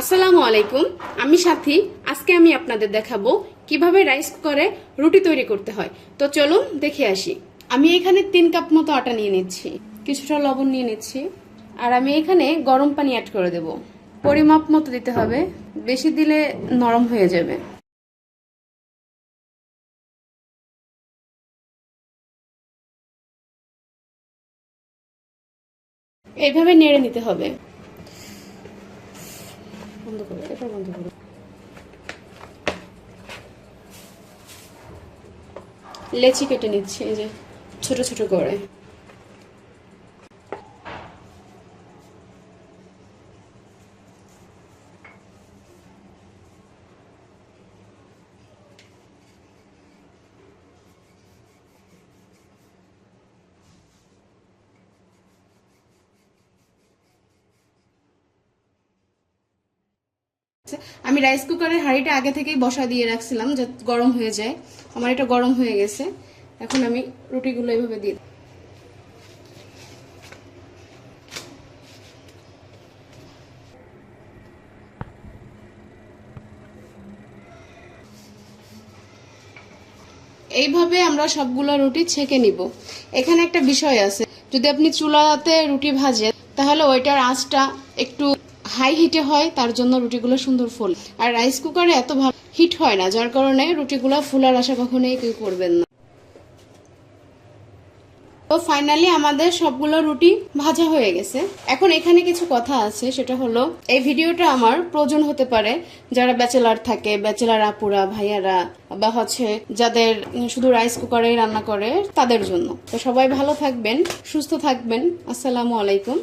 আসসালামু আলাইকুম। আমি সাথী। আজকে আমি আপনাদের দেখাবো কিভাবে রাইস কুকারে রুটি তৈরি করতে হয়। তো চলুন দেখে আসি। আমি এখানে 3 কাপ মতো আটা নিয়ে নিচ্ছি, কিছুটা লবণ নিয়ে নিচ্ছি, আর আমি এখানে গরম পানি অ্যাড করে দেব। পরিমাপ মতো দিতে হবে, বেশি দিলে নরম হয়ে যাবে। এইভাবে নেড়ে নিতে হবে। বন্ধ করো, এটা বন্ধ করো। লেচি কেটে নিচ্ছি, এই যে ছোট ছোট করে। আমি রাইস কুকারের হাঁড়িটা আগে থেকেই বসা দিয়ে রাখছিলাম যাতে গরম হয়ে যায়। আমার এটা গরম হয়ে গেছে। এখন আমি রুটিগুলো এভাবে দিয়ে এইভাবে আমরা সবগুলো রুটি ছেঁকে নিব। এখানে একটা বিষয় আছে, যদি আপনি চুলাতে রুটি ভাজেন তাহলে ওইটার আঁচটা একটু হাই হিটে হয়, তার জন্য রুটিগুলো সুন্দর ফোলে। আর রাইস কুকারে এত ভালো হিট হয় না, যার কারণে রুটিগুলো ফুলার আশা কখনোই কেউ করবেন না। তো ফাইনালি আমাদের সবগুলো রুটি ভাজা হয়ে গেছে। এখন এখানে কিছু কথা আছে, সেটা হলো এই ভিডিওটা আমার প্রয়োজন হতে পারে যারা ব্যাচেলার থাকে, ব্যাচেলার আপুরা ভাইয়ারা, বা যাদের শুধু রাইস কুকারে রান্না করে তাদের জন্য। তো সবাই ভালো থাকবেন, সুস্থ থাকবেন। আসসালামু আলাইকুম।